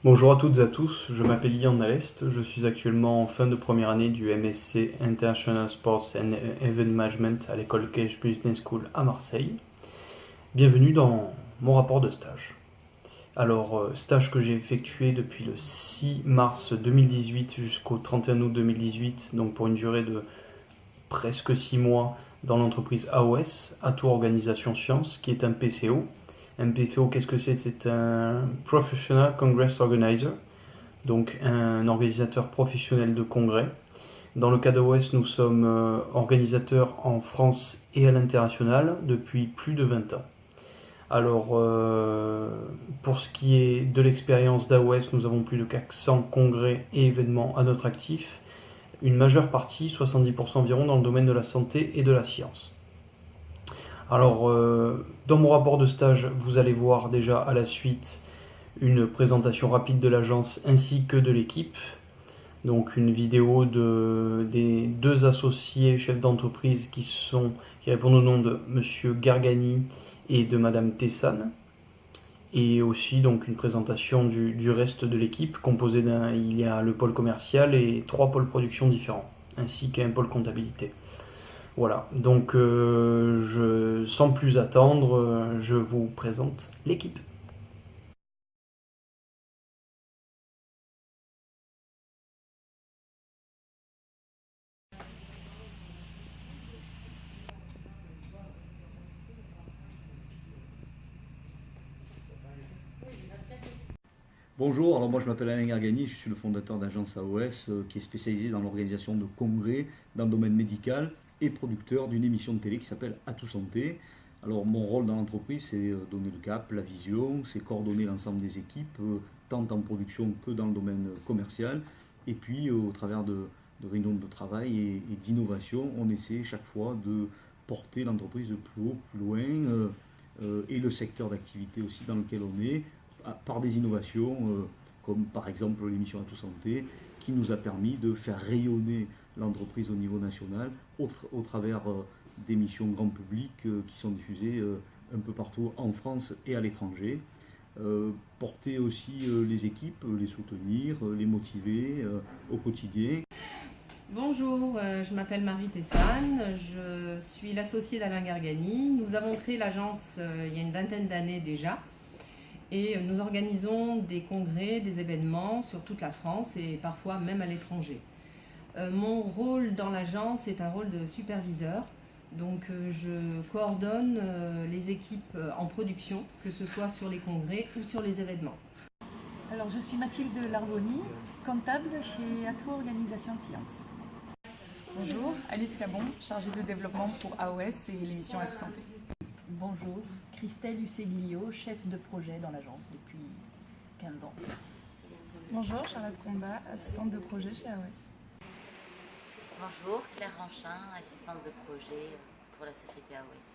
Bonjour à toutes et à tous, je m'appelle Yann Alest, je suis actuellement en fin de première année du MSc International Sports and Event Management à l'école Cage Business School à Marseille. Bienvenue dans mon rapport de stage. Alors, stage que j'ai effectué depuis le 6 mars 2018 jusqu'au 31 août 2018, donc pour une durée de presque 6 mois dans l'entreprise AOS, Atout Organisation Sciences, qui est un PCO. Un PCO, qu'est-ce que c'est? C'est un Professional Congress Organizer, donc un organisateur professionnel de congrès. Dans le cas d'AOS, nous sommes organisateurs en France et à l'international depuis plus de 20 ans. Alors, pour ce qui est de l'expérience d'AOS, nous avons plus de 400 congrès et événements à notre actif, une majeure partie, 70% environ, dans le domaine de la santé et de la science. Alors, dans mon rapport de stage, vous allez voir déjà à la suite une présentation rapide de l'agence ainsi que de l'équipe. Donc une vidéo des deux associés chefs d'entreprise qui répondent au nom de Monsieur Gargani et de Madame Tessan. Et aussi donc une présentation du reste de l'équipe composée il y a le pôle commercial et 3 pôles production différents, ainsi qu'un pôle comptabilité. Voilà, donc sans plus attendre, je vous présente l'équipe. Bonjour, alors moi je m'appelle Alain Gargani, je suis le fondateur d'Agence AOS qui est spécialisée dans l'organisation de congrès dans le domaine médical et producteur d'une émission de télé qui s'appelle Atout Santé. Alors mon rôle dans l'entreprise c'est donner le cap, la vision, c'est coordonner l'ensemble des équipes, tant en production que dans le domaine commercial. Et puis au travers de réunions de travail et d'innovation, on essaie chaque fois de porter l'entreprise plus haut, plus loin et le secteur d'activité aussi dans lequel on est par des innovations, comme par exemple l'émission Atout Santé, qui nous a permis de faire rayonner l'entreprise au niveau national au travers d'émissions grand public qui sont diffusées un peu partout en France et à l'étranger. Porter aussi les équipes, les soutenir, les motiver au quotidien. Bonjour, je m'appelle Marie Tessan, je suis l'associée d'Alain Gargani. Nous avons créé l'agence il y a une vingtaine d'années déjà. Et nous organisons des congrès, des événements sur toute la France et parfois même à l'étranger. Mon rôle dans l'agence est un rôle de superviseur. Donc je coordonne les équipes en production, que ce soit sur les congrès ou sur les événements. Alors je suis Mathilde Larboni, comptable chez Atout Organisation Sciences. Bonjour, Alice Cabon, chargée de développement pour AOS et l'émission Atout Santé. Bonjour, Christelle Husseglio, chef de projet dans l'agence depuis 15 ans. Bonjour, Charlotte Combat, assistante de projet chez AOS. Bonjour, Claire Ranchin, assistante de projet pour la société AOS.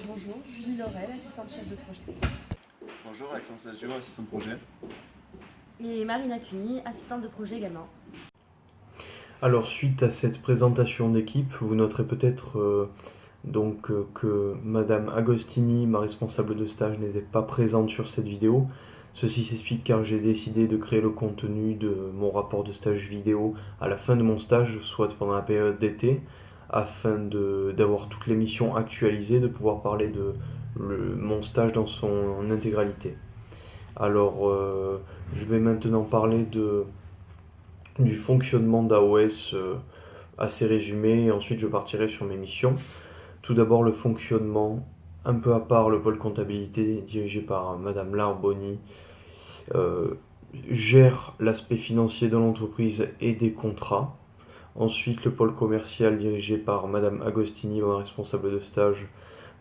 Bonjour, Julie Laurel, assistante chef de projet. Bonjour, Alexandre Sagio, assistant de projet. Et Marina Cuny, assistante de projet également. Alors suite à cette présentation d'équipe, vous noterez peut-être que Madame Agostini, ma responsable de stage, n'était pas présente sur cette vidéo. Ceci s'explique car j'ai décidé de créer le contenu de mon rapport de stage vidéo à la fin de mon stage, soit pendant la période d'été, afin d'avoir toutes les missions actualisées, de pouvoir parler de mon stage dans son intégralité. Alors, je vais maintenant parler du fonctionnement d'AOS assez résumé, et ensuite je partirai sur mes missions. Tout d'abord, le fonctionnement, un peu à part le pôle comptabilité dirigé par Madame Larboni, gère l'aspect financier de l'entreprise et des contrats. Ensuite, le pôle commercial dirigé par Madame Agostini, ma responsable de stage.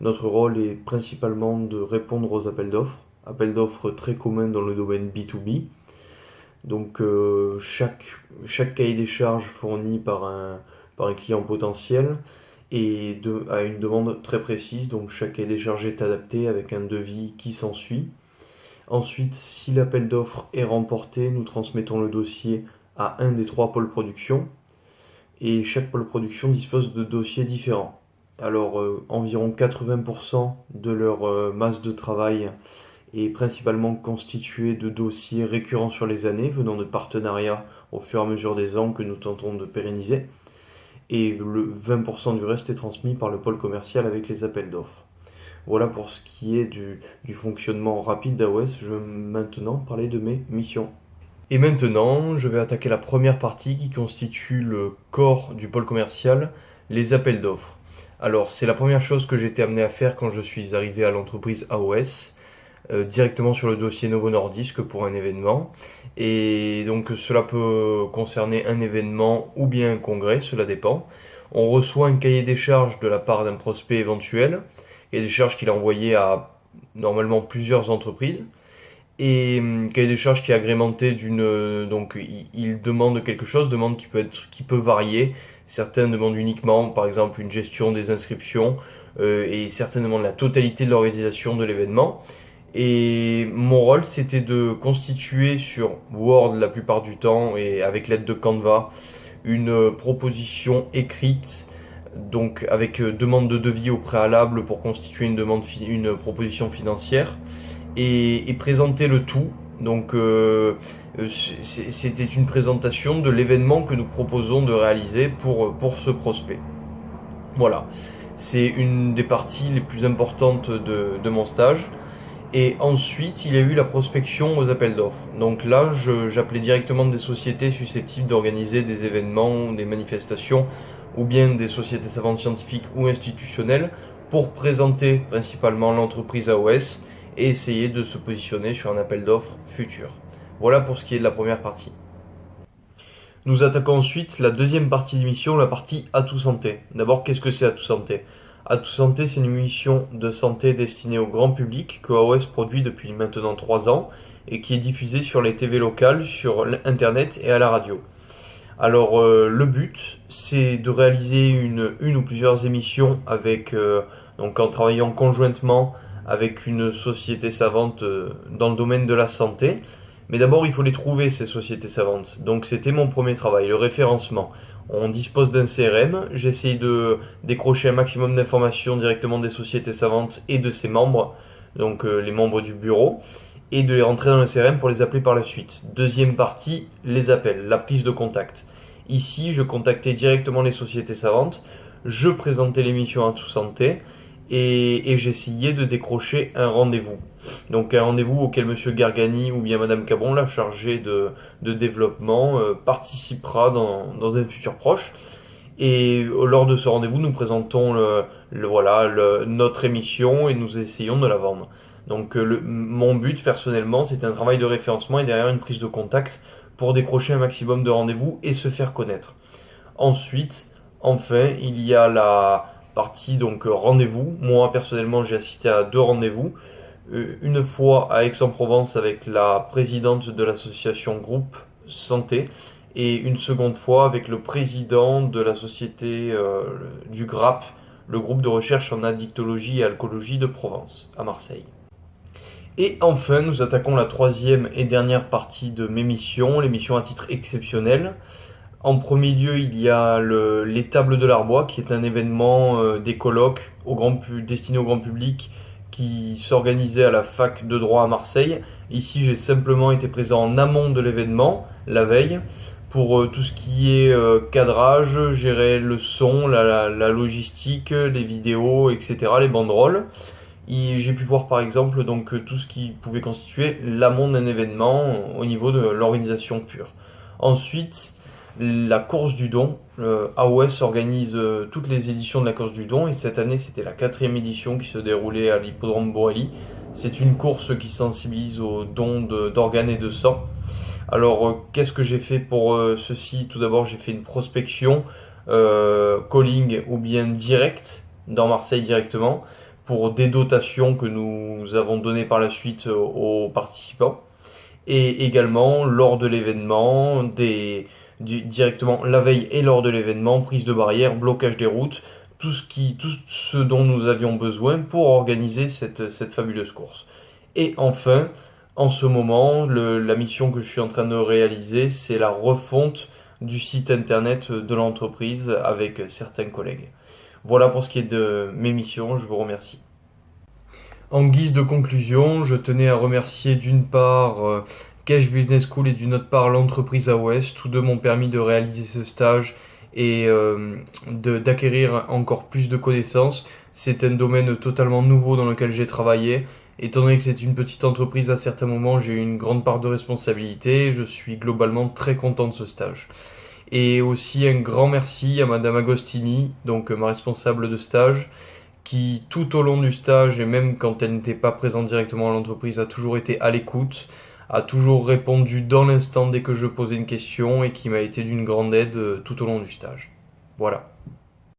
Notre rôle est principalement de répondre aux appels d'offres très communs dans le domaine B2B. Donc chaque cahier des charges fourni par un client potentiel et à une demande très précise, donc chaque cahier des charges est adapté avec un devis qui s'ensuit. Ensuite, si l'appel d'offres est remporté, nous transmettons le dossier à un des 3 pôles production et chaque pôle production dispose de dossiers différents. Alors environ 80% de leur masse de travail est principalement constitué de dossiers récurrents sur les années, venant de partenariats au fur et à mesure des ans que nous tentons de pérenniser. Et le 20% du reste est transmis par le pôle commercial avec les appels d'offres. Voilà pour ce qui est du fonctionnement rapide d'AOS. Je vais maintenant parler de mes missions. Et maintenant, je vais attaquer la première partie qui constitue le corps du pôle commercial, les appels d'offres. Alors, c'est la première chose que j'ai été amené à faire quand je suis arrivé à l'entreprise AOS, directement sur le dossier Novo Nordisk pour un événement. Et donc, cela peut concerner un événement ou bien un congrès, cela dépend. On reçoit un cahier des charges de la part d'un prospect éventuel, cahier des charges qu'il a envoyé à normalement plusieurs entreprises. Et cahier des charges qui est agrémenté donc il demande quelque chose, demande qui peut varier. Certains demandent uniquement, par exemple, une gestion des inscriptions et certains demandent la totalité de l'organisation de l'événement. Et mon rôle, c'était de constituer sur Word la plupart du temps et avec l'aide de Canva une proposition écrite, donc avec demande de devis au préalable pour constituer une proposition financière. Et présenter le tout. Donc c'était une présentation de l'événement que nous proposons de réaliser pour ce prospect. Voilà, c'est une des parties les plus importantes de mon stage. Et ensuite, il y a eu la prospection aux appels d'offres. Donc là, j'appelais directement des sociétés susceptibles d'organiser des événements, des manifestations, ou bien des sociétés savantes scientifiques ou institutionnelles, pour présenter principalement l'entreprise AOS, et essayer de se positionner sur un appel d'offres futur. Voilà pour ce qui est de la première partie. Nous attaquons ensuite la deuxième partie d'émission, la partie Atout Santé. D'abord, qu'est-ce que c'est Atout Santé? Atout Santé, c'est une émission de santé destinée au grand public que AOS produit depuis maintenant 3 ans et qui est diffusée sur les TV locales, sur Internet et à la radio. Alors, le but, c'est de réaliser une ou plusieurs émissions donc en travaillant conjointement avec une société savante dans le domaine de la santé. Mais d'abord, il faut les trouver, ces sociétés savantes. Donc c'était mon premier travail, le référencement. On dispose d'un CRM, j'essaye de décrocher un maximum d'informations directement des sociétés savantes et de ses membres, donc les membres du bureau, et de les rentrer dans le CRM pour les appeler par la suite. Deuxième partie, les appels, la prise de contact. Ici, je contactais directement les sociétés savantes, je présentais l'émission Atout Santé, et j'essayais de décrocher un rendez-vous. Donc un rendez-vous auquel M. Gargani ou bien Mme Cabon, la chargée de développement, participera dans un futur proche. Et lors de ce rendez-vous, nous présentons notre émission et nous essayons de la vendre. Donc mon but personnellement, c'est un travail de référencement et derrière une prise de contact pour décrocher un maximum de rendez-vous et se faire connaître. Ensuite, enfin, il y a la partie donc rendez-vous. Moi personnellement, j'ai assisté à 2 rendez-vous. Une fois à Aix-en-Provence avec la présidente de l'association Groupe Santé et une seconde fois avec le président de la société du GRAP, le groupe de recherche en addictologie et alcoolologie de Provence, à Marseille. Et enfin, nous attaquons la troisième et dernière partie de mes missions, l'émission à titre exceptionnel. En premier lieu, il y a les Tables de l'Arbois, qui est un événement des colloques destiné au grand public qui s'organisait à la fac de droit à Marseille. Ici, j'ai simplement été présent en amont de l'événement, la veille, pour tout ce qui est cadrage, gérer le son, la logistique, les vidéos, etc., les banderoles. J'ai pu voir par exemple donc, tout ce qui pouvait constituer l'amont d'un événement au niveau de l'organisation pure. Ensuite, la course du don. AOS organise toutes les éditions de la course du don et cette année c'était la 4e édition qui se déroulait à l'hippodrome Borély. C'est une course qui sensibilise aux dons d'organes et de sang. Alors qu'est-ce que j'ai fait pour ceci? Tout d'abord j'ai fait une prospection, calling ou bien direct dans Marseille directement pour des dotations que nous avons données par la suite aux participants. Et également lors de l'événement, directement la veille et lors de l'événement, prise de barrières, blocage des routes, tout ce dont nous avions besoin pour organiser cette fabuleuse course. Et enfin, en ce moment, la mission que je suis en train de réaliser, c'est la refonte du site internet de l'entreprise avec certains collègues. Voilà pour ce qui est de mes missions, je vous remercie. En guise de conclusion, je tenais à remercier d'une part Cash Business School et d'une autre part l'entreprise AOS. Tous deux m'ont permis de réaliser ce stage et d'acquérir encore plus de connaissances. C'est un domaine totalement nouveau dans lequel j'ai travaillé. Étant donné que c'est une petite entreprise, à certains moments, j'ai eu une grande part de responsabilité. Je suis globalement très content de ce stage. Et aussi un grand merci à Madame Agostini, donc ma responsable de stage, qui tout au long du stage, et même quand elle n'était pas présente directement à l'entreprise, a toujours été à l'écoute, a toujours répondu dans l'instant dès que je posais une question et qui m'a été d'une grande aide tout au long du stage. Voilà.